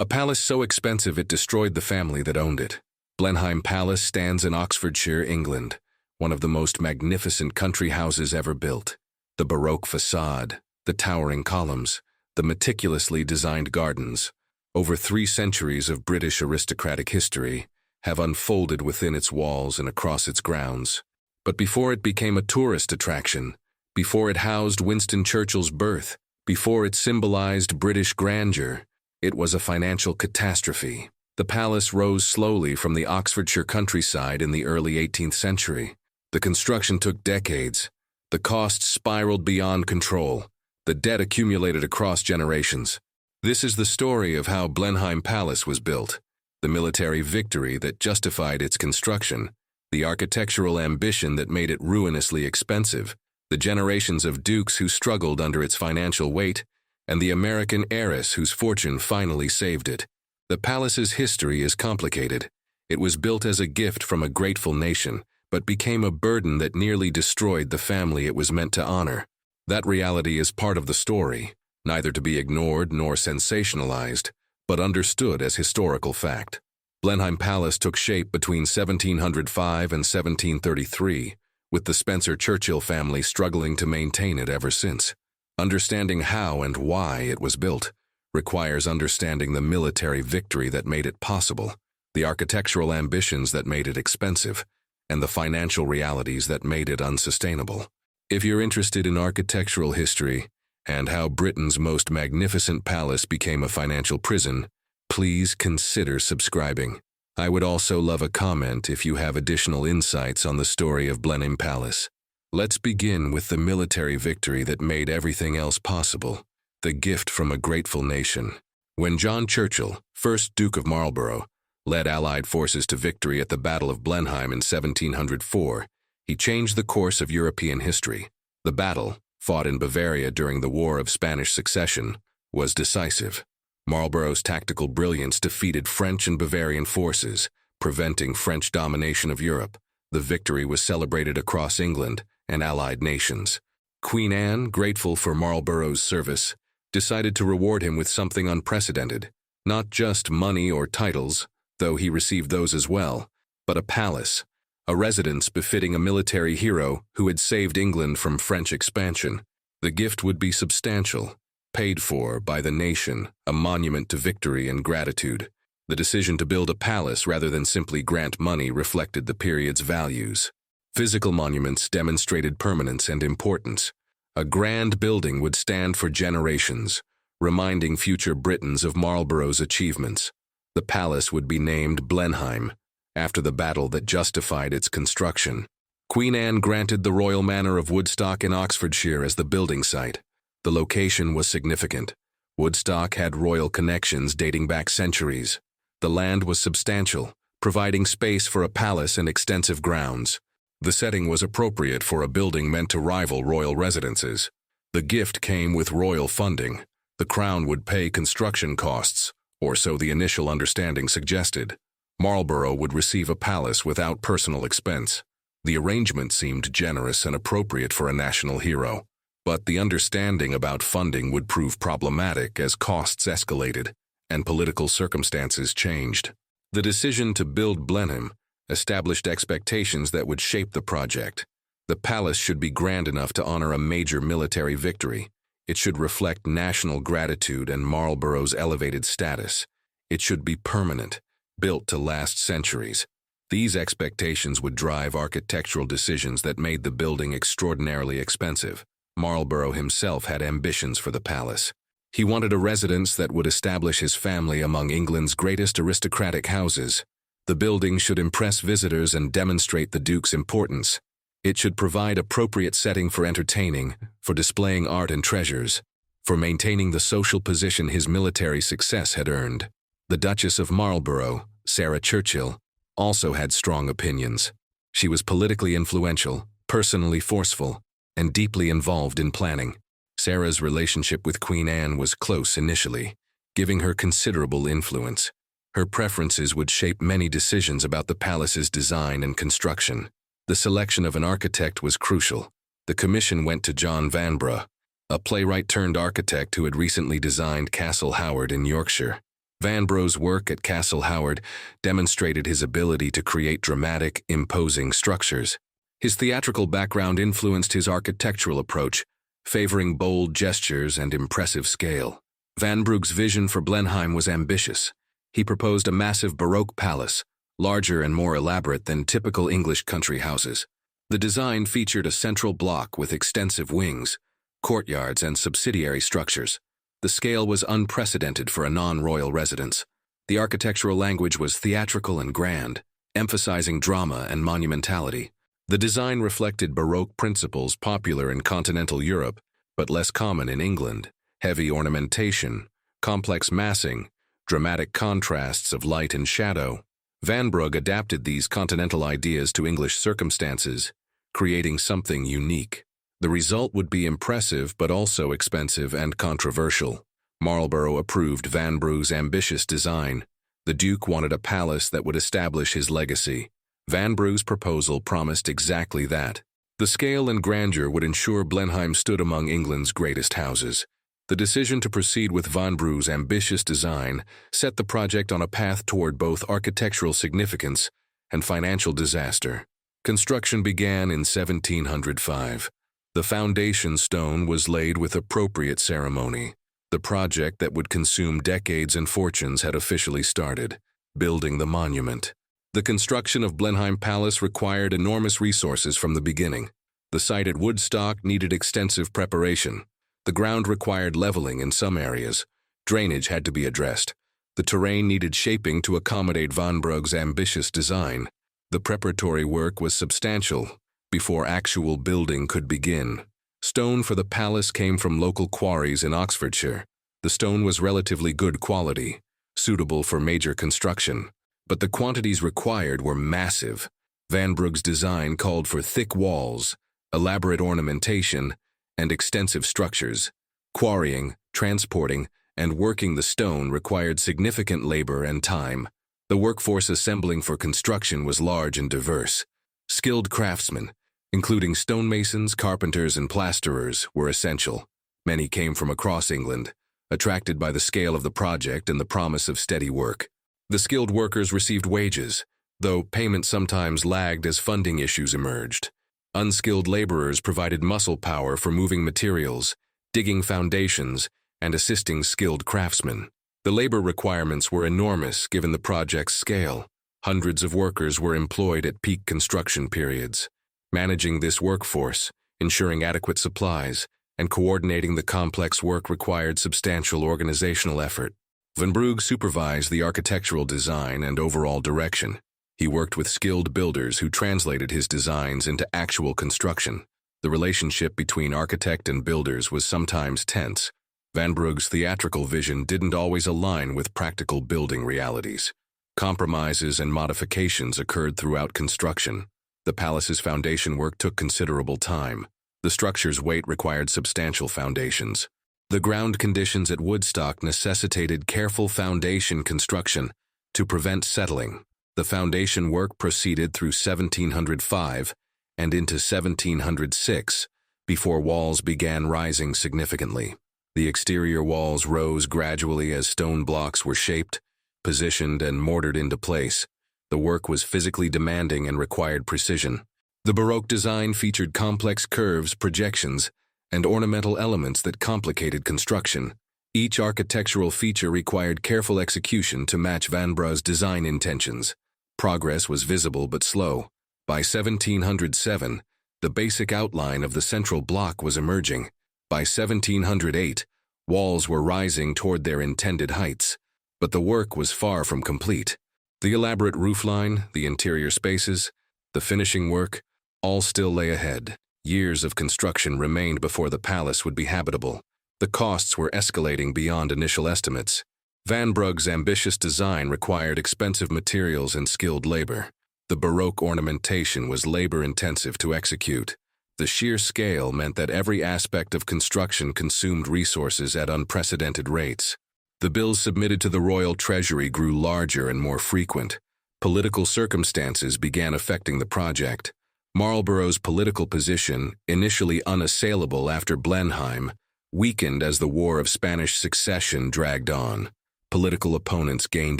A palace so expensive it destroyed the family that owned it. Blenheim Palace stands in Oxfordshire, England, one of the most magnificent country houses ever built. The baroque facade, the towering columns, the meticulously designed gardens, over 3 centuries of British aristocratic history, have unfolded within its walls and across its grounds. But before it became a tourist attraction, before it housed Winston Churchill's birth, before it symbolized British grandeur, it was a financial catastrophe. The palace rose slowly from the Oxfordshire countryside in the early 18th century. The construction took decades. The costs spiraled beyond control. The debt accumulated across generations. This is the story of how Blenheim Palace was built, the military victory that justified its construction, the architectural ambition that made it ruinously expensive, the generations of dukes who struggled under its financial weight, and the American heiress whose fortune finally saved it. The palace's history is complicated. It was built as a gift from a grateful nation, but became a burden that nearly destroyed the family it was meant to honor. That reality is part of the story, neither to be ignored nor sensationalized, but understood as historical fact. Blenheim Palace took shape between 1705 and 1733, with the Spencer-Churchill family struggling to maintain it ever since. Understanding how and why it was built requires understanding the military victory that made it possible, the architectural ambitions that made it expensive, and the financial realities that made it unsustainable. If you're interested in architectural history and how Britain's most magnificent palace became a financial prison, please consider subscribing. I would also love a comment if you have additional insights on the story of Blenheim Palace. Let's begin with the military victory that made everything else possible, the gift from a grateful nation. When John Churchill, 1st Duke of Marlborough, led Allied forces to victory at the Battle of Blenheim in 1704, he changed the course of European history. The battle, fought in Bavaria during the War of Spanish Succession, was decisive. Marlborough's tactical brilliance defeated French and Bavarian forces, preventing French domination of Europe. The victory was celebrated across England and Allied nations. Queen Anne, grateful for Marlborough's service, decided to reward him with something unprecedented, not just money or titles, though he received those as well, but a palace, a residence befitting a military hero who had saved England from French expansion. The gift would be substantial, paid for by the nation, a monument to victory and gratitude. The decision to build a palace rather than simply grant money reflected the period's values. Physical monuments demonstrated permanence and importance. A grand building would stand for generations, reminding future Britons of Marlborough's achievements. The palace would be named Blenheim, after the battle that justified its construction. Queen Anne granted the royal manor of Woodstock in Oxfordshire as the building site. The location was significant. Woodstock had royal connections dating back centuries. The land was substantial, providing space for a palace and extensive grounds. The setting was appropriate for a building meant to rival royal residences. The gift came with royal funding. The crown would pay construction costs, or so the initial understanding suggested. Marlborough would receive a palace without personal expense. The arrangement seemed generous and appropriate for a national hero. But the understanding about funding would prove problematic as costs escalated and political circumstances changed. The decision to build Blenheim established expectations that would shape the project. The palace should be grand enough to honor a major military victory. It should reflect national gratitude and Marlborough's elevated status. It should be permanent, built to last centuries. These expectations would drive architectural decisions that made the building extraordinarily expensive. Marlborough himself had ambitions for the palace. He wanted a residence that would establish his family among England's greatest aristocratic houses. The building should impress visitors and demonstrate the Duke's importance. It should provide appropriate setting for entertaining, for displaying art and treasures, for maintaining the social position his military success had earned. The Duchess of Marlborough, Sarah Churchill, also had strong opinions. She was politically influential, personally forceful, and deeply involved in planning. Sarah's relationship with Queen Anne was close initially, giving her considerable influence. Her preferences would shape many decisions about the palace's design and construction. The selection of an architect was crucial. The commission went to John Vanbrugh, a playwright turned architect who had recently designed Castle Howard in Yorkshire. Vanbrugh's work at Castle Howard demonstrated his ability to create dramatic, imposing structures. His theatrical background influenced his architectural approach, favoring bold gestures and impressive scale. Vanbrugh's vision for Blenheim was ambitious. He proposed a massive baroque palace, larger and more elaborate than typical English country houses. The design featured a central block with extensive wings, courtyards, and subsidiary structures. The scale was unprecedented for a non-royal residence. The architectural language was theatrical and grand, emphasizing drama and monumentality. The design reflected Baroque principles popular in continental Europe, but less common in England: heavy ornamentation, complex massing, dramatic contrasts of light and shadow. Vanbrugh adapted these continental ideas to English circumstances, creating something unique. The result would be impressive but also expensive and controversial. Marlborough approved Vanbrugh's ambitious design. The Duke wanted a palace that would establish his legacy. Vanbrugh's proposal promised exactly that. The scale and grandeur would ensure Blenheim stood among England's greatest houses. The decision to proceed with Vanbrugh's ambitious design set the project on a path toward both architectural significance and financial disaster. Construction began in 1705. The foundation stone was laid with appropriate ceremony. The project that would consume decades and fortunes had officially started, building the monument. The construction of Blenheim Palace required enormous resources from the beginning. The site at Woodstock needed extensive preparation. The ground required leveling in some areas. Drainage had to be addressed. The terrain needed shaping to accommodate Vanbrugh's ambitious design. The preparatory work was substantial before actual building could begin. Stone for the palace came from local quarries in Oxfordshire. The stone was relatively good quality, suitable for major construction, but the quantities required were massive. Vanbrugh's design called for thick walls, elaborate ornamentation, and extensive structures. Quarrying, transporting, and working the stone required significant labor and time. The workforce assembling for construction was large and diverse. Skilled craftsmen, including stonemasons, carpenters, and plasterers, were essential. Many came from across England, attracted by the scale of the project and the promise of steady work. The skilled workers received wages, though payment sometimes lagged as funding issues emerged. Unskilled laborers provided muscle power for moving materials, digging foundations, and assisting skilled craftsmen. The labor requirements were enormous given the project's scale. Hundreds of workers were employed at peak construction periods. Managing this workforce, ensuring adequate supplies, and coordinating the complex work required substantial organizational effort. Vanbrugh supervised the architectural design and overall direction. He worked with skilled builders who translated his designs into actual construction. The relationship between architect and builders was sometimes tense. Vanbrugh's theatrical vision didn't always align with practical building realities. Compromises and modifications occurred throughout construction. The palace's foundation work took considerable time. The structure's weight required substantial foundations. The ground conditions at Woodstock necessitated careful foundation construction to prevent settling. The foundation work proceeded through 1705 and into 1706 before walls began rising significantly. The exterior walls rose gradually as stone blocks were shaped, positioned, and mortared into place. The work was physically demanding and required precision. The Baroque design featured complex curves, projections, and ornamental elements that complicated construction. Each architectural feature required careful execution to match Vanbrugh's design intentions. Progress was visible but slow. By 1707, the basic outline of the central block was emerging. By 1708, walls were rising toward their intended heights, but the work was far from complete. The elaborate roofline, the interior spaces, the finishing work, all still lay ahead. Years of construction remained before the palace would be habitable. The costs were escalating beyond initial estimates. Vanbrugh's ambitious design required expensive materials and skilled labor. The Baroque ornamentation was labor-intensive to execute. The sheer scale meant that every aspect of construction consumed resources at unprecedented rates. The bills submitted to the royal treasury grew larger and more frequent. Political circumstances began affecting the project. Marlborough's political position, initially unassailable after Blenheim, weakened as the War of Spanish Succession dragged on. Political opponents gained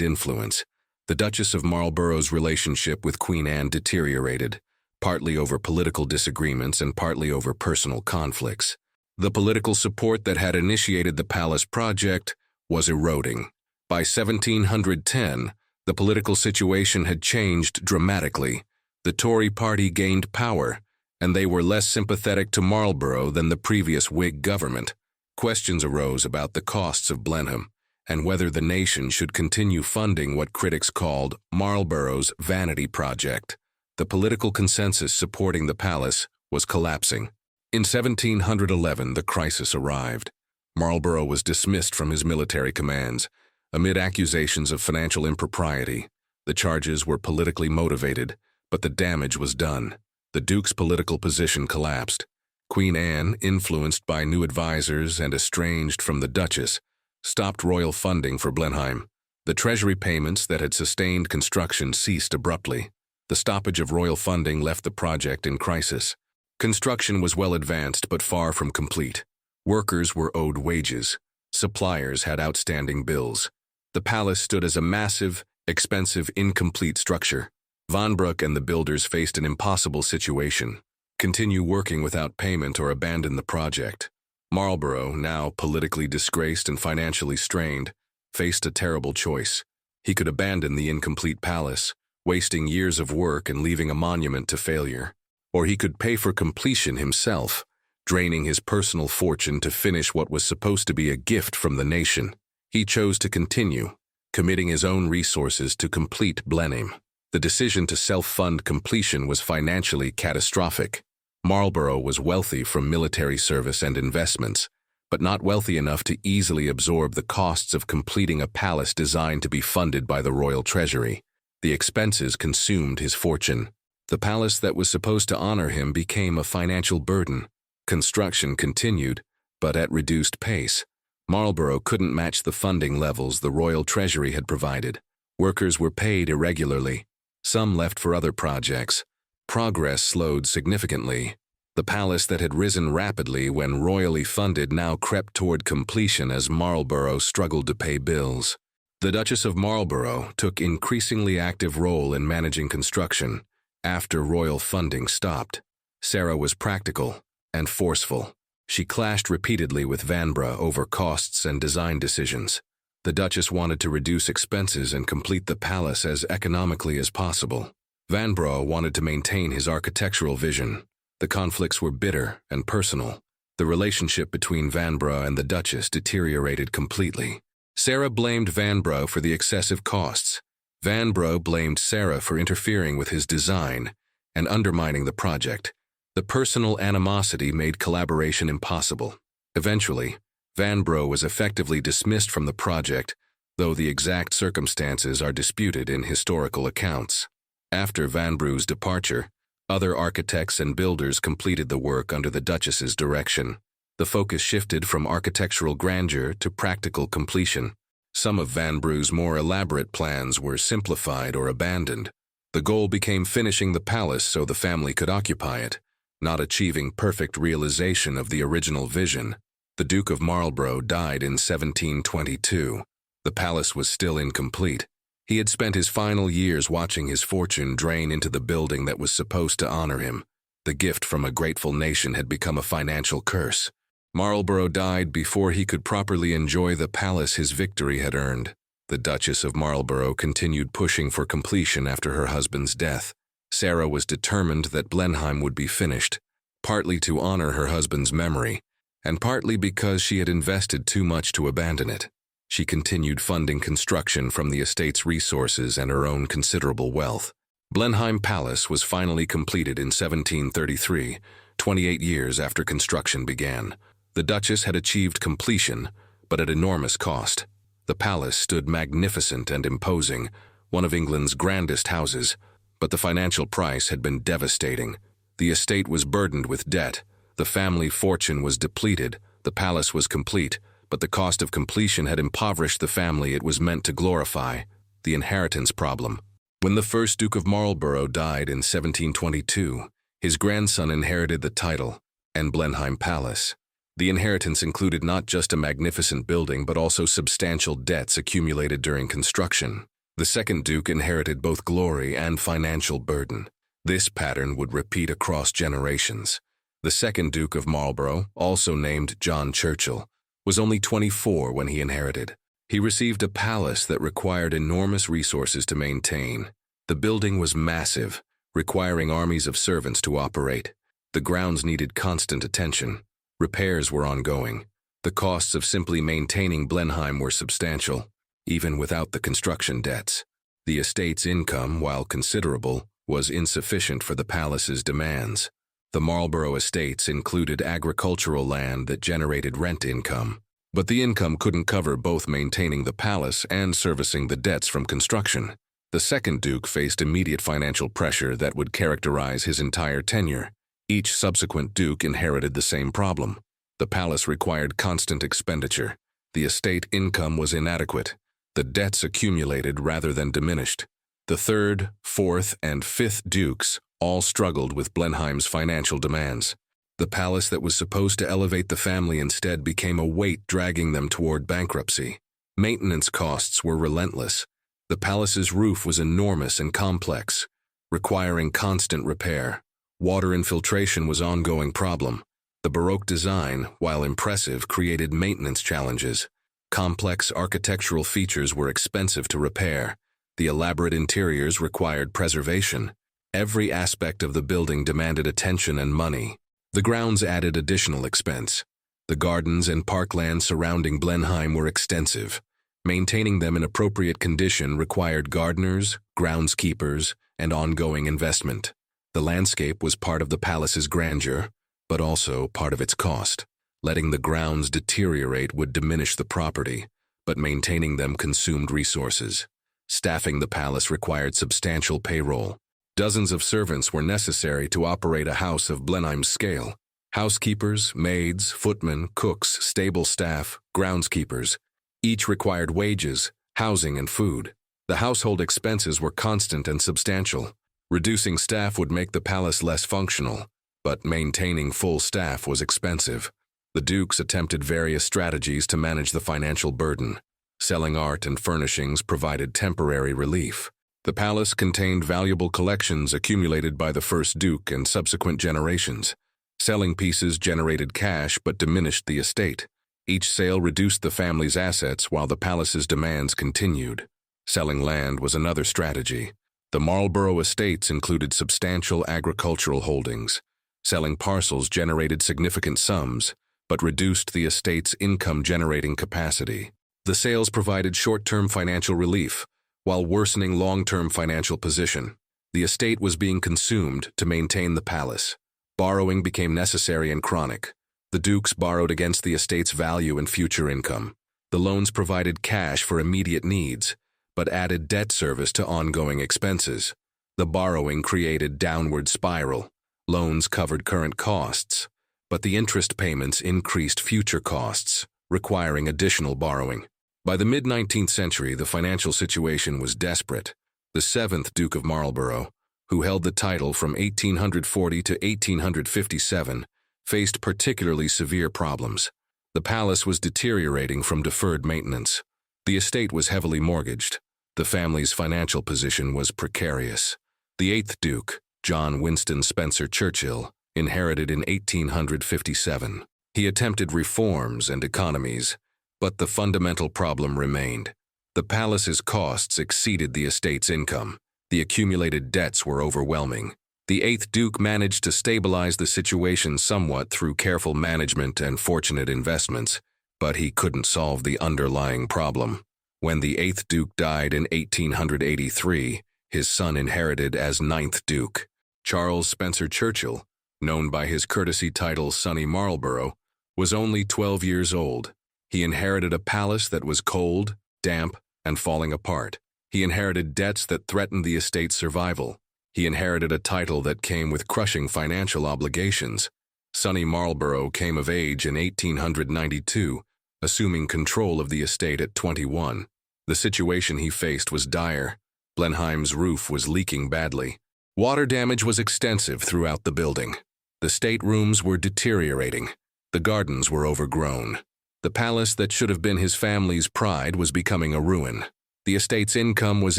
influence. The Duchess of Marlborough's relationship with Queen Anne deteriorated, partly over political disagreements and partly over personal conflicts. The political support that had initiated the palace project was eroding. By 1710, the political situation had changed dramatically. The Tory party gained power, and they were less sympathetic to Marlborough than the previous Whig government. Questions arose about the costs of Blenheim, and whether the nation should continue funding what critics called Marlborough's vanity project. The political consensus supporting the palace was collapsing. In 1711, the crisis arrived. Marlborough was dismissed from his military commands, amid accusations of financial impropriety. The charges were politically motivated, but the damage was done. The Duke's political position collapsed. Queen Anne, influenced by new advisors and estranged from the Duchess, stopped royal funding for Blenheim. The treasury payments that had sustained construction ceased abruptly. The stoppage of royal funding left the project in crisis. Construction was well advanced but far from complete. Workers were owed wages. Suppliers had outstanding bills. The palace stood as a massive, expensive, incomplete structure. Vanderbilt and the builders faced an impossible situation: continue working without payment or abandon the project. Marlborough, now politically disgraced and financially strained, faced a terrible choice. He could abandon the incomplete palace, wasting years of work and leaving a monument to failure. Or he could pay for completion himself, draining his personal fortune to finish what was supposed to be a gift from the nation. He chose to continue, committing his own resources to complete Blenheim. The decision to self-fund completion was financially catastrophic. Marlborough was wealthy from military service and investments, but not wealthy enough to easily absorb the costs of completing a palace designed to be funded by the royal treasury. The expenses consumed his fortune. The palace that was supposed to honor him became a financial burden. Construction continued, but at reduced pace. Marlborough couldn't match the funding levels the royal treasury had provided. Workers were paid irregularly. Some left for other projects. Progress slowed significantly. The palace that had risen rapidly when royally funded now crept toward completion as Marlborough struggled to pay bills. The Duchess of Marlborough took increasingly active role in managing construction after royal funding stopped. Sarah was practical and forceful. She clashed repeatedly with Vanbrugh over costs and design decisions. The Duchess wanted to reduce expenses and complete the palace as economically as possible. Vanbrugh wanted to maintain his architectural vision. The conflicts were bitter and personal. The relationship between Vanbrugh and the Duchess deteriorated completely. Sarah blamed Vanbrugh for the excessive costs. Vanbrugh blamed Sarah for interfering with his design and undermining the project. The personal animosity made collaboration impossible. Eventually, Vanbrugh was effectively dismissed from the project, though the exact circumstances are disputed in historical accounts. After Vanbrugh's departure, other architects and builders completed the work under the Duchess's direction. The focus shifted from architectural grandeur to practical completion. Some of Vanbrugh's more elaborate plans were simplified or abandoned. The goal became finishing the palace so the family could occupy it, not achieving perfect realization of the original vision. The Duke of Marlborough died in 1722. The palace was still incomplete. He had spent his final years watching his fortune drain into the building that was supposed to honor him. The gift from a grateful nation had become a financial curse. Marlborough died before he could properly enjoy the palace his victory had earned. The Duchess of Marlborough continued pushing for completion after her husband's death. Sarah was determined that Blenheim would be finished, partly to honor her husband's memory, and partly because she had invested too much to abandon it. She continued funding construction from the estate's resources and her own considerable wealth. Blenheim Palace was finally completed in 1733, 28 years after construction began. The Duchess had achieved completion, but at enormous cost. The palace stood magnificent and imposing, one of England's grandest houses, but the financial price had been devastating. The estate was burdened with debt. The family fortune was depleted. The palace was complete, but the cost of completion had impoverished the family it was meant to glorify. The inheritance problem. When the first Duke of Marlborough died in 1722, his grandson inherited the title and Blenheim Palace. The inheritance included not just a magnificent building but also substantial debts accumulated during construction. The second Duke inherited both glory and financial burden. This pattern would repeat across generations. The second Duke of Marlborough, also named John Churchill, was only 24 when he inherited. He received a palace that required enormous resources to maintain. The building was massive, requiring armies of servants to operate. The grounds needed constant attention. Repairs were ongoing. The costs of simply maintaining Blenheim were substantial, even without the construction debts. The estate's income, while considerable, was insufficient for the palace's demands. The Marlborough estates included agricultural land that generated rent income, but the income couldn't cover both maintaining the palace and servicing the debts from construction. The second Duke faced immediate financial pressure that would characterize his entire tenure. Each subsequent Duke inherited the same problem. The palace required constant expenditure. The estate income was inadequate. The debts accumulated rather than diminished. The third, fourth, and fifth Dukes all struggled with Blenheim's financial demands. The palace that was supposed to elevate the family instead became a weight dragging them toward bankruptcy. Maintenance costs were relentless. The palace's roof was enormous and complex, requiring constant repair. Water infiltration was an ongoing problem. The baroque design, while impressive, created maintenance challenges. Complex architectural features were expensive to repair. The elaborate interiors required preservation. Every aspect of the building demanded attention and money. The grounds added additional expense. The gardens and parkland surrounding Blenheim were extensive. Maintaining them in appropriate condition required gardeners, groundskeepers, and ongoing investment. The landscape was part of the palace's grandeur, but also part of its cost. Letting the grounds deteriorate would diminish the property, but maintaining them consumed resources. Staffing the palace required substantial payroll. Dozens of servants were necessary to operate a house of Blenheim's scale. Housekeepers, maids, footmen, cooks, stable staff, groundskeepers. Each required wages, housing, and food. The household expenses were constant and substantial. Reducing staff would make the palace less functional, but maintaining full staff was expensive. The Dukes attempted various strategies to manage the financial burden. Selling art and furnishings provided temporary relief. The palace contained valuable collections accumulated by the first Duke and subsequent generations. Selling pieces generated cash but diminished the estate. Each sale reduced the family's assets while the palace's demands continued. Selling land was another strategy. The Marlborough estates included substantial agricultural holdings. Selling parcels generated significant sums, but reduced the estate's income-generating capacity. The sales provided short-term financial relief, while worsening long-term financial position. The estate was being consumed to maintain the palace. Borrowing became necessary and chronic. The Dukes borrowed against the estate's value and future income. The loans provided cash for immediate needs, but added debt service to ongoing expenses. The borrowing created downward spiral. Loans covered current costs, but the interest payments increased future costs, requiring additional borrowing. By the mid-19th century, the financial situation was desperate. The seventh Duke of Marlborough, who held the title from 1840 to 1857, faced particularly severe problems. The palace was deteriorating from deferred maintenance. The estate was heavily mortgaged. The family's financial position was precarious. The eighth Duke, John Winston Spencer Churchill, inherited in 1857. He attempted reforms and economies, but the fundamental problem remained. The palace's costs exceeded the estate's income. The accumulated debts were overwhelming. The eighth Duke managed to stabilize the situation somewhat through careful management and fortunate investments, but he couldn't solve the underlying problem. When the eighth Duke died in 1883, his son inherited as ninth Duke. Charles Spencer Churchill, known by his courtesy title Sonny Marlborough, was only 12 years old. He inherited a palace that was cold, damp, and falling apart. He inherited debts that threatened the estate's survival. He inherited a title that came with crushing financial obligations. Sonny Marlborough came of age in 1892, assuming control of the estate at 21. The situation he faced was dire. Blenheim's roof was leaking badly. Water damage was extensive throughout the building. The staterooms were deteriorating. The gardens were overgrown. The palace that should have been his family's pride was becoming a ruin. The estate's income was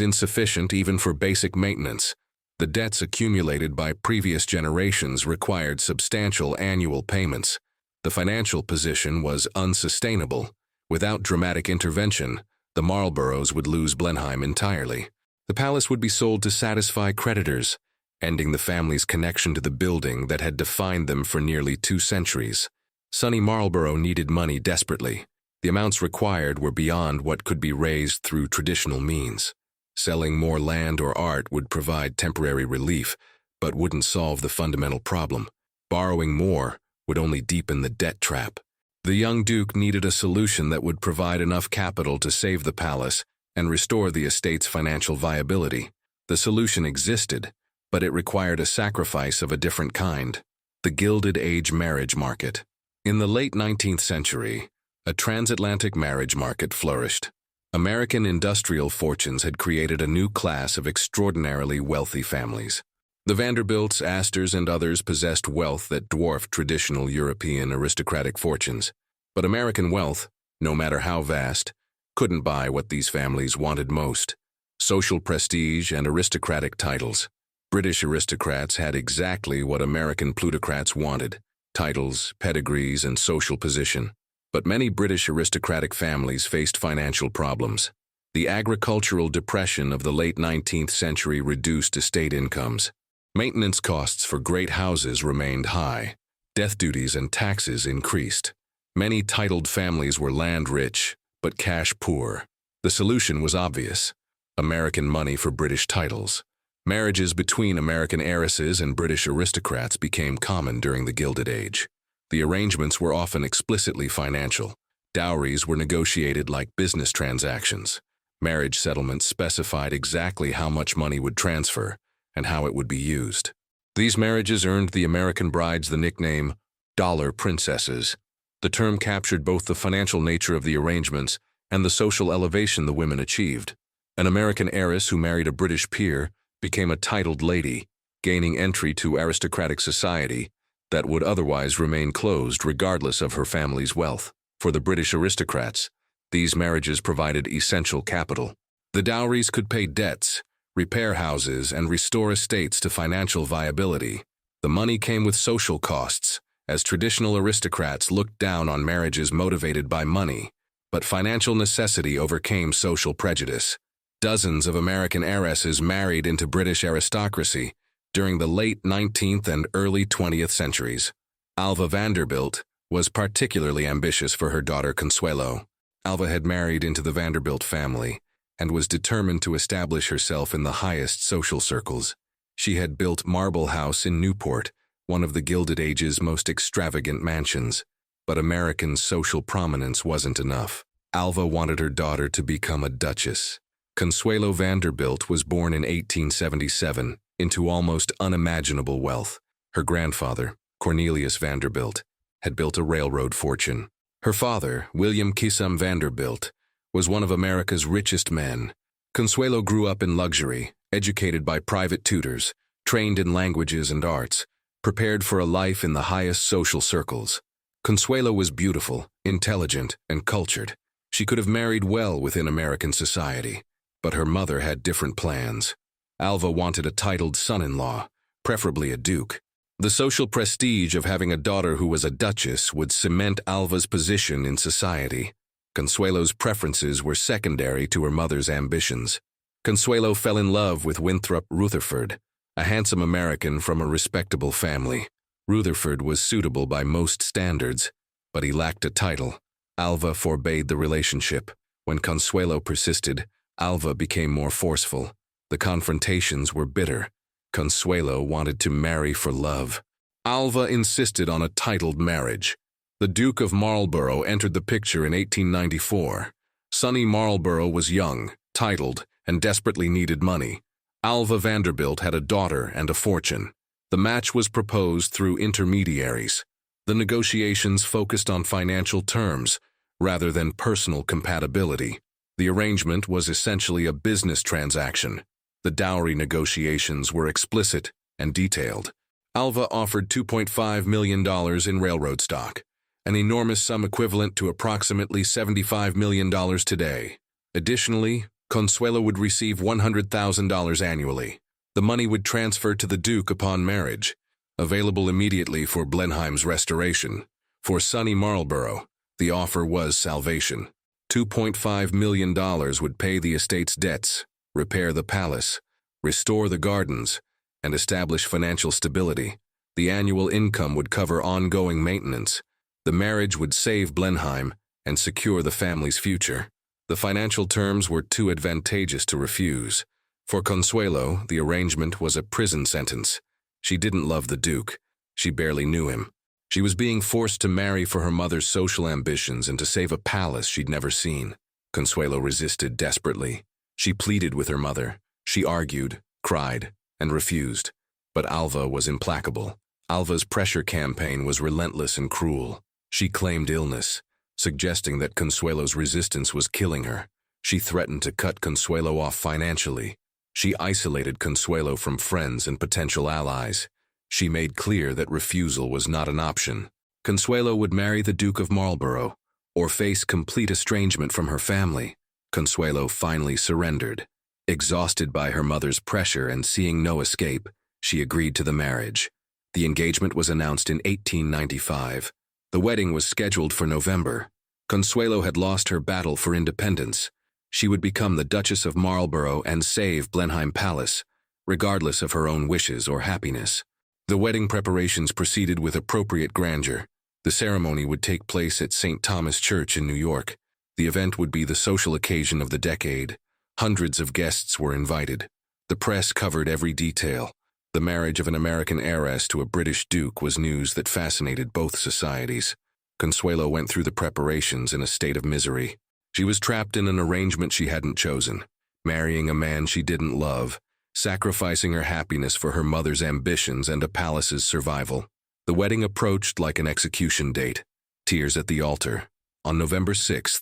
insufficient even for basic maintenance. The debts accumulated by previous generations required substantial annual payments. The financial position was unsustainable. Without dramatic intervention, the Marlboroughs would lose Blenheim entirely. The palace would be sold to satisfy creditors, ending the family's connection to the building that had defined them for nearly 2 centuries. Sonny Marlborough needed money desperately. The amounts required were beyond what could be raised through traditional means. Selling more land or art would provide temporary relief, but wouldn't solve the fundamental problem. Borrowing more would only deepen the debt trap. The young duke needed a solution that would provide enough capital to save the palace and restore the estate's financial viability. The solution existed, but it required a sacrifice of a different kind: the Gilded Age marriage market. In the late 19th century, a transatlantic marriage market flourished. American industrial fortunes had created a new class of extraordinarily wealthy families. The Vanderbilts, Astors, and others possessed wealth that dwarfed traditional European aristocratic fortunes. But American wealth, no matter how vast, couldn't buy what these families wanted most: social prestige and aristocratic titles. British aristocrats had exactly what American plutocrats wanted: titles, pedigrees, and social position. But many British aristocratic families faced financial problems. The agricultural depression of the late 19th century reduced estate incomes. Maintenance costs for great houses remained high. Death duties and taxes increased. Many titled families were land-rich, but cash-poor. The solution was obvious: American money for British titles. Marriages between American heiresses and British aristocrats became common during the Gilded Age. The arrangements were often explicitly financial. Dowries were negotiated like business transactions. Marriage settlements specified exactly how much money would transfer and how it would be used. These marriages earned the American brides the nickname "dollar princesses." The term captured both the financial nature of the arrangements and the social elevation the women achieved. An American heiress who married a British peer became a titled lady, gaining entry to aristocratic society that would otherwise remain closed regardless of her family's wealth. For the British aristocrats, these marriages provided essential capital. The dowries could pay debts, repair houses, and restore estates to financial viability. The money came with social costs, as traditional aristocrats looked down on marriages motivated by money. But financial necessity overcame social prejudice. Dozens of American heiresses married into British aristocracy during the late 19th and early 20th centuries. Alva Vanderbilt was particularly ambitious for her daughter Consuelo. Alva had married into the Vanderbilt family and was determined to establish herself in the highest social circles. She had built Marble House in Newport, one of the Gilded Age's most extravagant mansions. But American social prominence wasn't enough. Alva wanted her daughter to become a duchess. Consuelo Vanderbilt was born in 1877 into almost unimaginable wealth. Her grandfather, Cornelius Vanderbilt, had built a railroad fortune. Her father, William Kisum Vanderbilt, was one of America's richest men. Consuelo grew up in luxury, educated by private tutors, trained in languages and arts, prepared for a life in the highest social circles. Consuelo was beautiful, intelligent, and cultured. She could have married well within American society, but her mother had different plans. Alva wanted a titled son-in-law, preferably a duke. The social prestige of having a daughter who was a duchess would cement Alva's position in society. Consuelo's preferences were secondary to her mother's ambitions. Consuelo fell in love with Winthrop Rutherford, a handsome American from a respectable family. Rutherford was suitable by most standards, but he lacked a title. Alva forbade the relationship. When Consuelo persisted, Alva became more forceful. The confrontations were bitter. Consuelo wanted to marry for love. Alva insisted on a titled marriage. The Duke of Marlborough entered the picture in 1894. Sonny Marlborough was young, titled, and desperately needed money. Alva Vanderbilt had a daughter and a fortune. The match was proposed through intermediaries. The negotiations focused on financial terms rather than personal compatibility. The arrangement was essentially a business transaction. The dowry negotiations were explicit and detailed. Alva offered $2.5 million in railroad stock. an enormous sum equivalent to approximately $75 million today. Additionally, Consuelo would receive $100,000 annually. The money would transfer to the Duke upon marriage, available immediately for Blenheim's restoration. For Sonny Marlborough, the offer was salvation. $2.5 million would pay the estate's debts, repair the palace, restore the gardens, and establish financial stability. The annual income would cover ongoing maintenance. The marriage would save Blenheim and secure the family's future. The financial terms were too advantageous to refuse. For Consuelo, the arrangement was a prison sentence. She didn't love the Duke. She barely knew him. She was being forced to marry for her mother's social ambitions and to save a palace she'd never seen. Consuelo resisted desperately. She pleaded with her mother. She argued, cried, and refused. But Alva was implacable. Alva's pressure campaign was relentless and cruel. She claimed illness, suggesting that Consuelo's resistance was killing her. She threatened to cut Consuelo off financially. She isolated Consuelo from friends and potential allies. She made clear that refusal was not an option. Consuelo would marry the Duke of Marlborough, or face complete estrangement from her family. Consuelo finally surrendered. Exhausted by her mother's pressure and seeing no escape, she agreed to the marriage. The engagement was announced in 1895. The wedding was scheduled for November. Consuelo had lost her battle for independence. She would become the Duchess of Marlborough and save Blenheim Palace, regardless of her own wishes or happiness. The wedding preparations proceeded with appropriate grandeur. The ceremony would take place at St. Thomas Church in New York. The event would be the social occasion of the decade. Hundreds of guests were invited. The press covered every detail. The marriage of an American heiress to a British duke was news that fascinated both societies. Consuelo went through the preparations in a state of misery. She was trapped in an arrangement she hadn't chosen, marrying a man she didn't love, sacrificing her happiness for her mother's ambitions and a palace's survival. The wedding approached like an execution date. Tears at the altar. On November 6,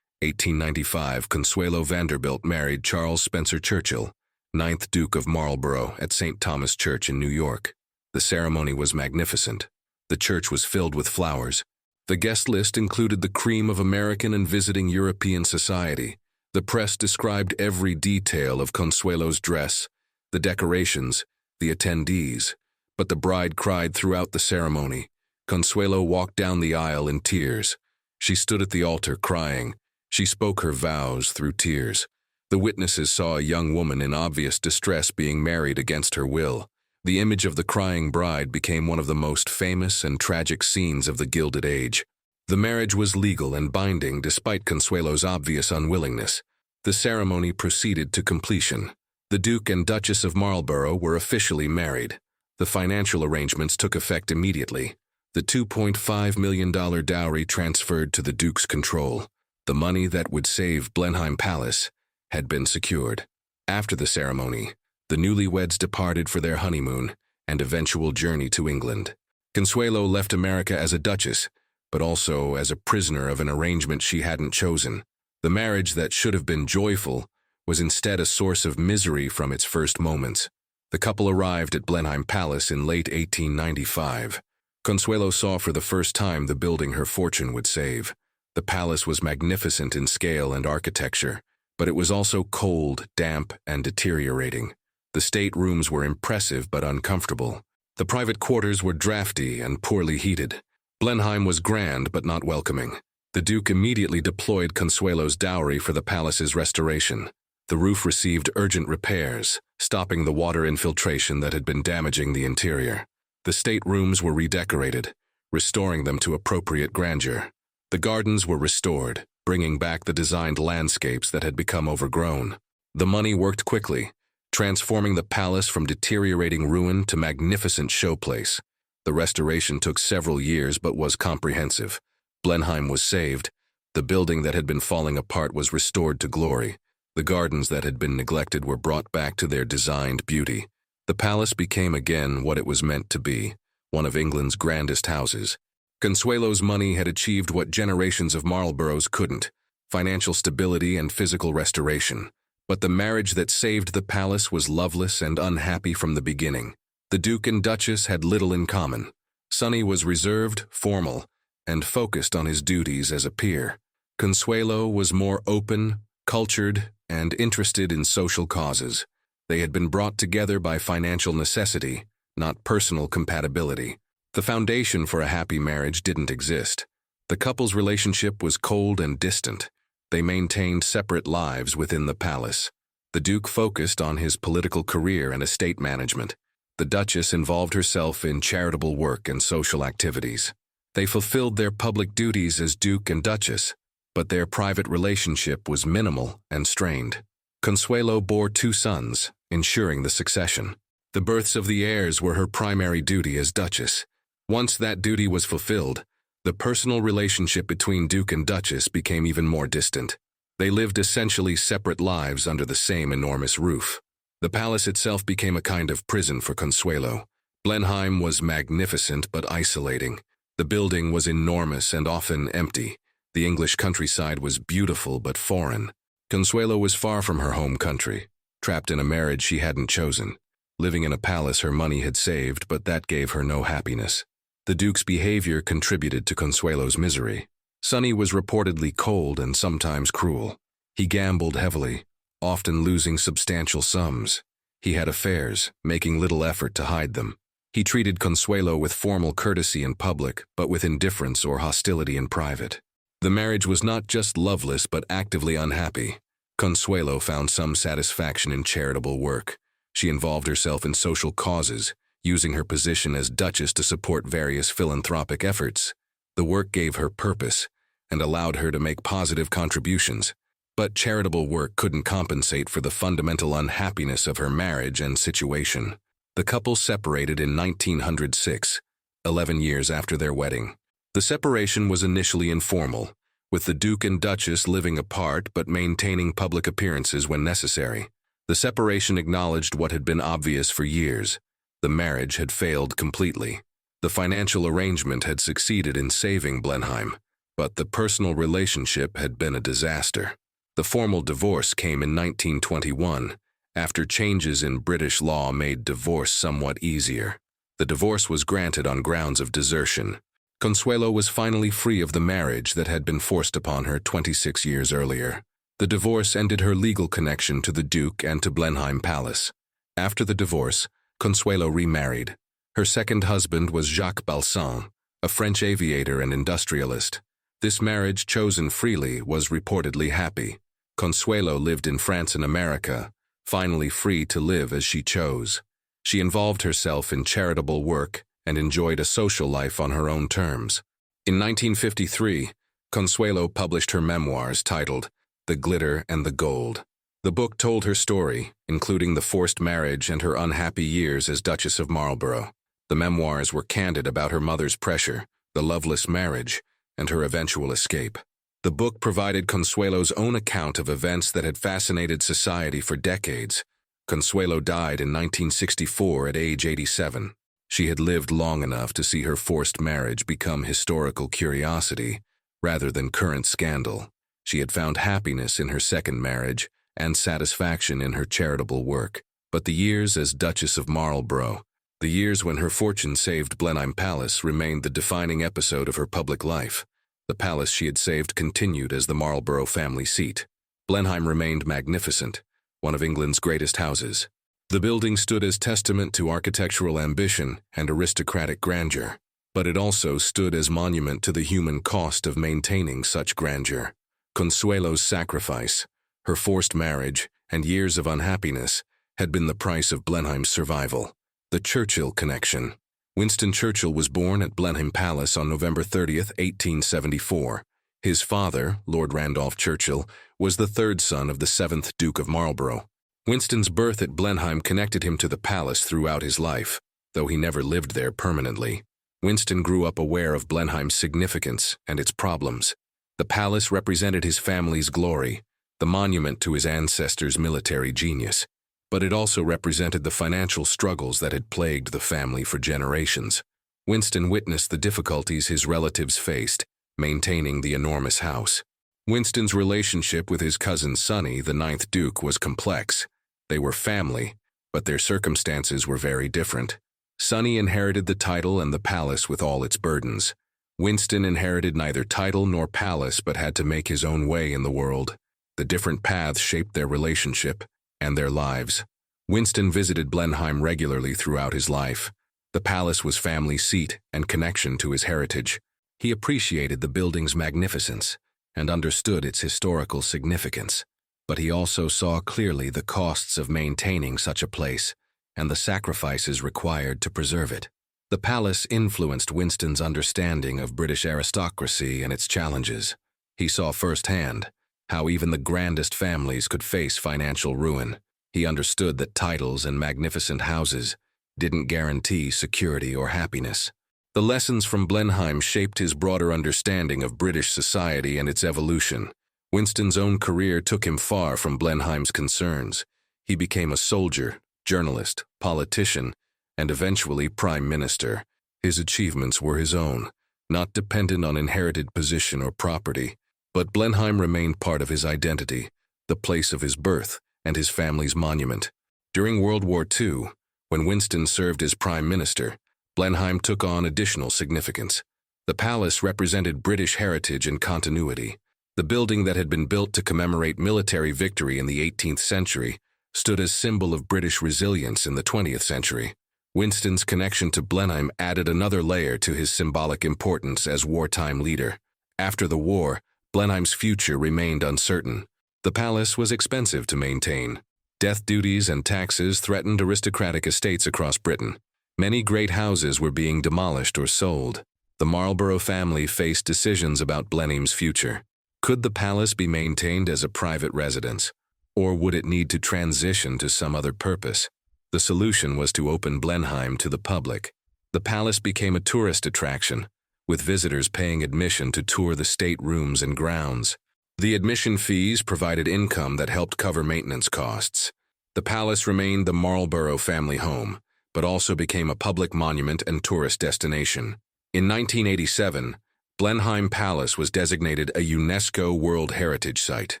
1895, Consuelo Vanderbilt married Charles Spencer Churchill, 9th Duke of Marlborough, at St. Thomas Church in New York. The ceremony was magnificent. The church was filled with flowers. The guest list included the cream of American and visiting European society. The press described every detail of Consuelo's dress, the decorations, the attendees. But the bride cried throughout the ceremony. Consuelo walked down the aisle in tears. She stood at the altar crying. She spoke her vows through tears. The witnesses saw a young woman in obvious distress being married against her will. The image of the crying bride became one of the most famous and tragic scenes of the Gilded Age. The marriage was legal and binding despite Consuelo's obvious unwillingness. The ceremony proceeded to completion. The Duke and Duchess of Marlborough were officially married. The financial arrangements took effect immediately. The $2.5 million dowry transferred to the Duke's control. The money that would save Blenheim Palace had been secured. After the ceremony, the newlyweds departed for their honeymoon and eventual journey to England. Consuelo left America as a duchess, but also as a prisoner of an arrangement she hadn't chosen. The marriage that should have been joyful was instead a source of misery from its first moments. The couple arrived at Blenheim Palace in late 1895. Consuelo saw for the first time the building her fortune would save. The palace was magnificent in scale and architecture, but it was also cold, damp, and deteriorating. The state rooms were impressive but uncomfortable. The private quarters were drafty and poorly heated. Blenheim was grand but not welcoming. The Duke immediately deployed Consuelo's dowry for the palace's restoration. The roof received urgent repairs, stopping the water infiltration that had been damaging the interior. The state rooms were redecorated, restoring them to appropriate grandeur. The gardens were restored, bringing back the designed landscapes that had become overgrown. The money worked quickly, transforming the palace from deteriorating ruin to magnificent showplace. The restoration took several years but was comprehensive. Blenheim was saved. The building that had been falling apart was restored to glory. The gardens that had been neglected were brought back to their designed beauty. The palace became again what it was meant to be, one of England's grandest houses. Consuelo's money had achieved what generations of Marlboroughs couldn't: financial stability and physical restoration. But the marriage that saved the palace was loveless and unhappy from the beginning. The Duke and Duchess had little in common. Sonny was reserved, formal, and focused on his duties as a peer. Consuelo was more open, cultured, and interested in social causes. They had been brought together by financial necessity, not personal compatibility. The foundation for a happy marriage didn't exist. The couple's relationship was cold and distant. They maintained separate lives within the palace. The Duke focused on his political career and estate management. The Duchess involved herself in charitable work and social activities. They fulfilled their public duties as Duke and Duchess, but their private relationship was minimal and strained. Consuelo bore 2 sons, ensuring the succession. The births of the heirs were her primary duty as Duchess. Once that duty was fulfilled, the personal relationship between Duke and Duchess became even more distant. They lived essentially separate lives under the same enormous roof. The palace itself became a kind of prison for Consuelo. Blenheim was magnificent but isolating. The building was enormous and often empty. The English countryside was beautiful but foreign. Consuelo was far from her home country, trapped in a marriage she hadn't chosen, living in a palace her money had saved, but that gave her no happiness. The Duke's behavior contributed to Consuelo's misery. Sonny was reportedly cold and sometimes cruel. He gambled heavily, often losing substantial sums. He had affairs, making little effort to hide them. He treated Consuelo with formal courtesy in public, but with indifference or hostility in private. The marriage was not just loveless but actively unhappy. Consuelo found some satisfaction in charitable work. She involved herself in social causes, using her position as Duchess to support various philanthropic efforts. The work gave her purpose and allowed her to make positive contributions. But charitable work couldn't compensate for the fundamental unhappiness of her marriage and situation. The couple separated in 1906, 11 years after their wedding. The separation was initially informal, with the Duke and Duchess living apart but maintaining public appearances when necessary. The separation acknowledged what had been obvious for years. The marriage had failed completely. The financial arrangement had succeeded in saving Blenheim, but the personal relationship had been a disaster. The formal divorce came in 1921, after changes in British law made divorce somewhat easier. The divorce was granted on grounds of desertion. Consuelo was finally free of the marriage that had been forced upon her 26 years earlier. The divorce ended her legal connection to the Duke and to Blenheim Palace. After the divorce, Consuelo remarried. Her second husband was Jacques Balsan, a French aviator and industrialist. This marriage, chosen freely, was reportedly happy. Consuelo lived in France and America, finally free to live as she chose. She involved herself in charitable work and enjoyed a social life on her own terms. In 1953, Consuelo published her memoirs titled The Glitter and the Gold. The book told her story, including the forced marriage and her unhappy years as Duchess of Marlborough. The memoirs were candid about her mother's pressure, the loveless marriage, and her eventual escape. The book provided Consuelo's own account of events that had fascinated society for decades. Consuelo died in 1964 at age 87. She had lived long enough to see her forced marriage become historical curiosity rather than current scandal. She had found happiness in her second marriage and satisfaction in her charitable work. But the years as Duchess of Marlborough, the years when her fortune saved Blenheim Palace, remained the defining episode of her public life. The palace she had saved continued as the Marlborough family seat. Blenheim remained magnificent, one of England's greatest houses. The building stood as testament to architectural ambition and aristocratic grandeur, but it also stood as monument to the human cost of maintaining such grandeur. Consuelo's sacrifice, her forced marriage, and years of unhappiness had been the price of Blenheim's survival. The Churchill connection. Winston Churchill was born at Blenheim Palace on November 30, 1874. His father, Lord Randolph Churchill, was the third son of the 7th Duke of Marlborough. Winston's birth at Blenheim connected him to the palace throughout his life, though he never lived there permanently. Winston grew up aware of Blenheim's significance and its problems. The palace represented his family's glory, the monument to his ancestors' military genius, but it also represented the financial struggles that had plagued the family for generations. Winston witnessed the difficulties his relatives faced, maintaining the enormous house. Winston's relationship with his cousin Sonny, the 9th Duke, was complex. They were family, but their circumstances were very different. Sonny inherited the title and the palace with all its burdens. Winston inherited neither title nor palace but had to make his own way in the world. The different paths shaped their relationship and their lives. Winston visited Blenheim regularly throughout his life. The palace was family seat and connection to his heritage. He appreciated the building's magnificence and understood its historical significance. But he also saw clearly the costs of maintaining such a place and the sacrifices required to preserve it. The palace influenced Winston's understanding of British aristocracy and its challenges. He saw firsthand how even the grandest families could face financial ruin. He understood that titles and magnificent houses didn't guarantee security or happiness. The lessons from Blenheim shaped his broader understanding of British society and its evolution. Winston's own career took him far from Blenheim's concerns. He became a soldier, journalist, politician, and eventually prime minister. His achievements were his own, not dependent on inherited position or property. But Blenheim remained part of his identity, the place of his birth, and his family's monument. During World War II, when Winston served as prime minister, Blenheim took on additional significance. The palace represented British heritage and continuity. The building that had been built to commemorate military victory in the 18th century stood as symbol of British resilience in the 20th century. Winston's connection to Blenheim added another layer to his symbolic importance as wartime leader. After the war, Blenheim's future remained uncertain. The palace was expensive to maintain. Death duties and taxes threatened aristocratic estates across Britain. Many great houses were being demolished or sold. The Marlborough family faced decisions about Blenheim's future. Could the palace be maintained as a private residence, or would it need to transition to some other purpose? The solution was to open Blenheim to the public. The palace became a tourist attraction, with visitors paying admission to tour the state rooms and grounds. The admission fees provided income that helped cover maintenance costs. The palace remained the Marlborough family home, but also became a public monument and tourist destination. In 1987, Blenheim Palace was designated a UNESCO World Heritage Site.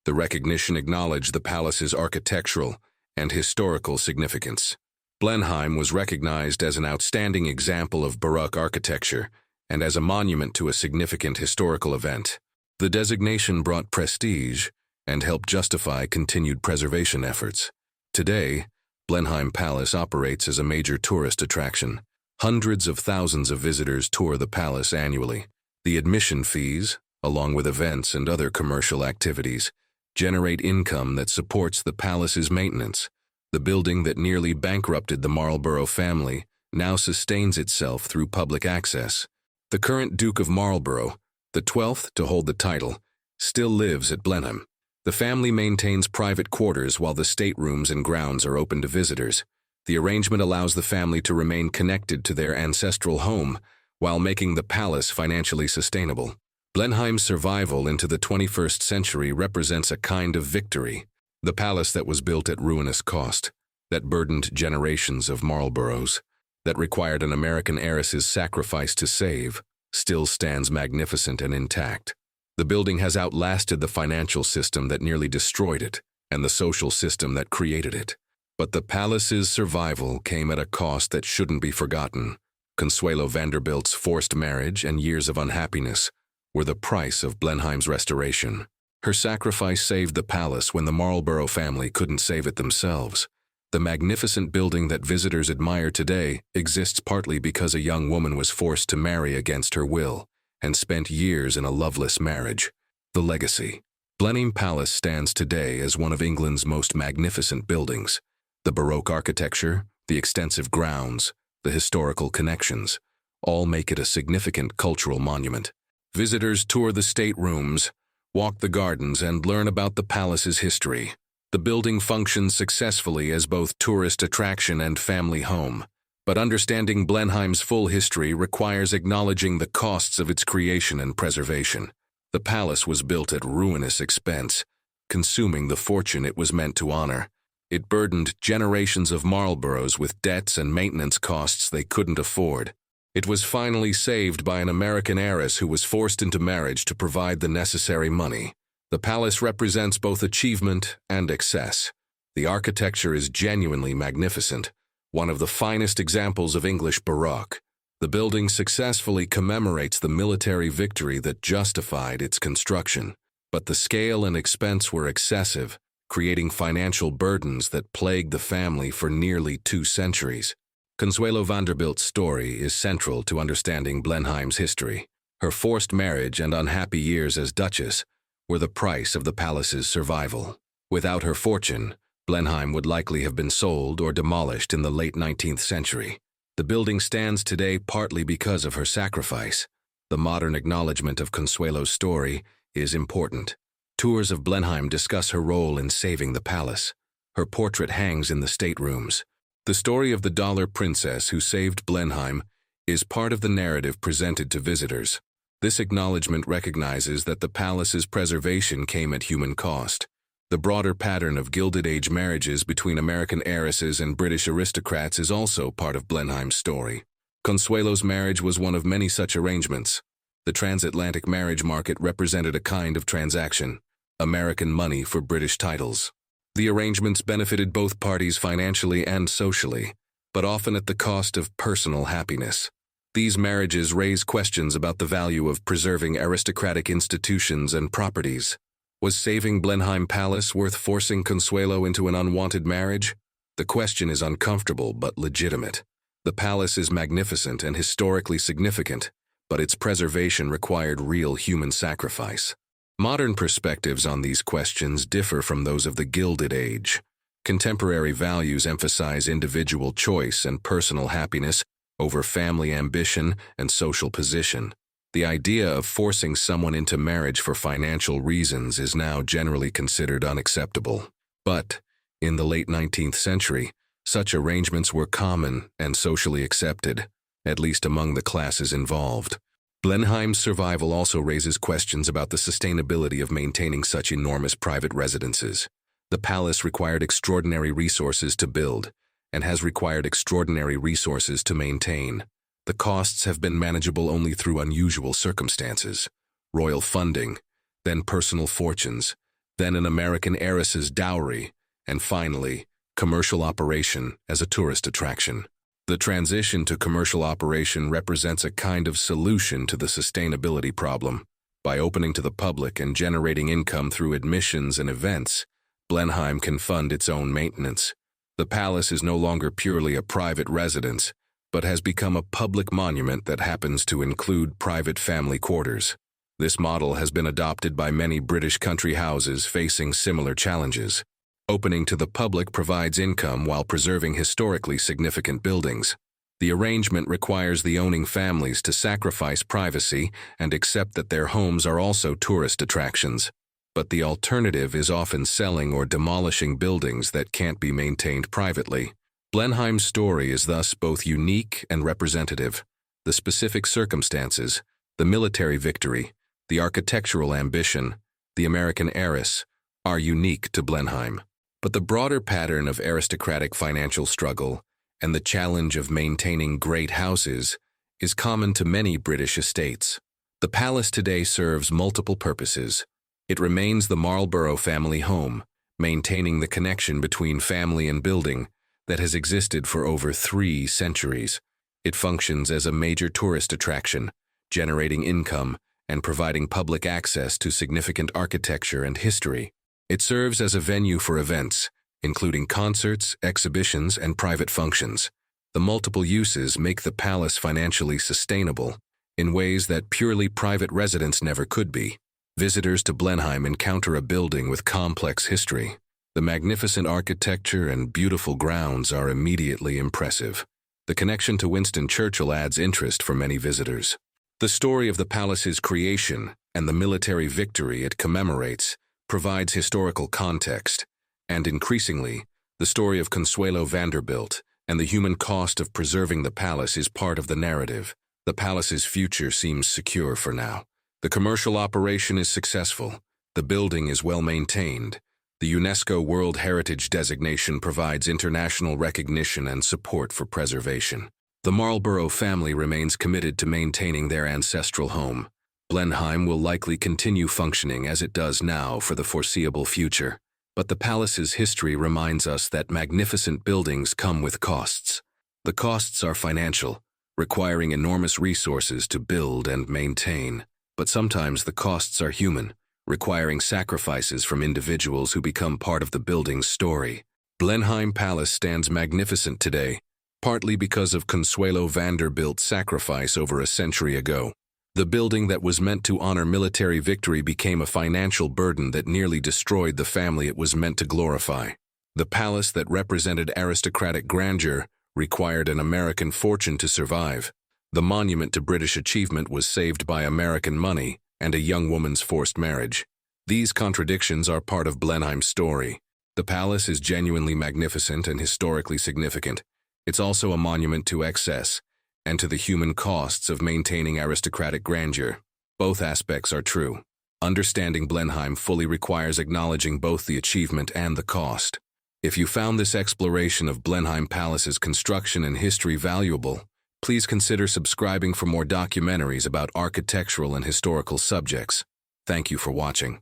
The recognition acknowledged the palace's architectural and historical significance. Blenheim was recognized as an outstanding example of baroque architecture and as a monument to a significant historical event. The designation brought prestige and helped justify continued preservation efforts. Today, Blenheim Palace operates as a major tourist attraction. Hundreds of thousands of visitors tour the palace annually. The admission fees, along with events and other commercial activities, generate income that supports the palace's maintenance. The building that nearly bankrupted the Marlborough family now sustains itself through public access. The current Duke of Marlborough, the 12th to hold the title, still lives at Blenheim. The family maintains private quarters while the staterooms and grounds are open to visitors. The arrangement allows the family to remain connected to their ancestral home while making the palace financially sustainable. Blenheim's survival into the 21st century represents a kind of victory. The palace that was built at ruinous cost, that burdened generations of Marlboroughs, that required an American heiress's sacrifice to save, still stands magnificent and intact. The building has outlasted the financial system that nearly destroyed it and the social system that created it. But the palace's survival came at a cost that shouldn't be forgotten. Consuelo Vanderbilt's forced marriage and years of unhappiness were the price of Blenheim's restoration. Her sacrifice saved the palace when the Marlborough family couldn't save it themselves. The magnificent building that visitors admire today exists partly because a young woman was forced to marry against her will and spent years in a loveless marriage. The legacy. Blenheim Palace stands today as one of England's most magnificent buildings. The baroque architecture, the extensive grounds, the historical connections, all make it a significant cultural monument. Visitors tour the staterooms, walk the gardens, and learn about the palace's history. The building functions successfully as both tourist attraction and family home. But understanding Blenheim's full history requires acknowledging the costs of its creation and preservation. The palace was built at ruinous expense, consuming the fortune it was meant to honor. It burdened generations of Marlboroughs with debts and maintenance costs they couldn't afford. It was finally saved by an American heiress who was forced into marriage to provide the necessary money. The palace represents both achievement and excess. The architecture is genuinely magnificent, one of the finest examples of English Baroque. The building successfully commemorates the military victory that justified its construction, but the scale and expense were excessive, creating financial burdens that plagued the family for nearly 2 centuries. Consuelo Vanderbilt's story is central to understanding Blenheim's history. Her forced marriage and unhappy years as Duchess were the price of the palace's survival. Without her fortune, Blenheim would likely have been sold or demolished in the late 19th century. The building stands today partly because of her sacrifice. The modern acknowledgement of Consuelo's story is important. Tours of Blenheim discuss her role in saving the palace. Her portrait hangs in the staterooms. The story of the Dollar Princess who saved Blenheim is part of the narrative presented to visitors. This acknowledgement recognizes that the palace's preservation came at human cost. The broader pattern of Gilded Age marriages between American heiresses and British aristocrats is also part of Blenheim's story. Consuelo's marriage was one of many such arrangements. The transatlantic marriage market represented a kind of transaction, American money for British titles. The arrangements benefited both parties financially and socially, but often at the cost of personal happiness. These marriages raise questions about the value of preserving aristocratic institutions and properties. Was saving Blenheim Palace worth forcing Consuelo into an unwanted marriage? The question is uncomfortable but legitimate. The palace is magnificent and historically significant, but its preservation required real human sacrifice. Modern perspectives on these questions differ from those of the Gilded Age. Contemporary values emphasize individual choice and personal happiness over family ambition and social position. The idea of forcing someone into marriage for financial reasons is now generally considered unacceptable. But, in the late 19th century, such arrangements were common and socially accepted, at least among the classes involved. Blenheim's survival also raises questions about the sustainability of maintaining such enormous private residences. The palace required extraordinary resources to build, and has required extraordinary resources to maintain. The costs have been manageable only through unusual circumstances: royal funding, then personal fortunes, then an American heiress's dowry, and finally, commercial operation as a tourist attraction. The transition to commercial operation represents a kind of solution to the sustainability problem. By opening to the public and generating income through admissions and events, Blenheim can fund its own maintenance. The palace is no longer purely a private residence, but has become a public monument that happens to include private family quarters. This model has been adopted by many British country houses facing similar challenges. Opening to the public provides income while preserving historically significant buildings. The arrangement requires the owning families to sacrifice privacy and accept that their homes are also tourist attractions. But the alternative is often selling or demolishing buildings that can't be maintained privately. Blenheim's story is thus both unique and representative. The specific circumstances, the military victory, the architectural ambition, the American heiress, are unique to Blenheim. But the broader pattern of aristocratic financial struggle and the challenge of maintaining great houses is common to many British estates. The palace today serves multiple purposes. It remains the Marlborough family home, maintaining the connection between family and building that has existed for over 3 centuries. It functions as a major tourist attraction, generating income and providing public access to significant architecture and history. It serves as a venue for events, including concerts, exhibitions, and private functions. The multiple uses make the palace financially sustainable in ways that purely private residence never could be. Visitors to Blenheim encounter a building with complex history. The magnificent architecture and beautiful grounds are immediately impressive. The connection to Winston Churchill adds interest for many visitors. The story of the palace's creation and the military victory it commemorates provides historical context, and increasingly, the story of Consuelo Vanderbilt and the human cost of preserving the palace is part of the narrative. The palace's future seems secure for now. The commercial operation is successful. The building is well maintained. The UNESCO World Heritage designation provides international recognition and support for preservation. The Marlborough family remains committed to maintaining their ancestral home. Blenheim will likely continue functioning as it does now for the foreseeable future, but the palace's history reminds us that magnificent buildings come with costs. The costs are financial, requiring enormous resources to build and maintain. But sometimes the costs are human, requiring sacrifices from individuals who become part of the building's story. Blenheim Palace stands magnificent today, partly because of Consuelo Vanderbilt's sacrifice over a century ago. The building that was meant to honor military victory became a financial burden that nearly destroyed the family it was meant to glorify. The palace that represented aristocratic grandeur required an American fortune to survive. The monument to British achievement was saved by American money and a young woman's forced marriage. These contradictions are part of Blenheim's story. The palace is genuinely magnificent and historically significant. It's also a monument to excess and to the human costs of maintaining aristocratic grandeur. Both aspects are true. Understanding Blenheim fully requires acknowledging both the achievement and the cost. If you found this exploration of Blenheim Palace's construction and history valuable, please consider subscribing for more documentaries about architectural and historical subjects. Thank you for watching.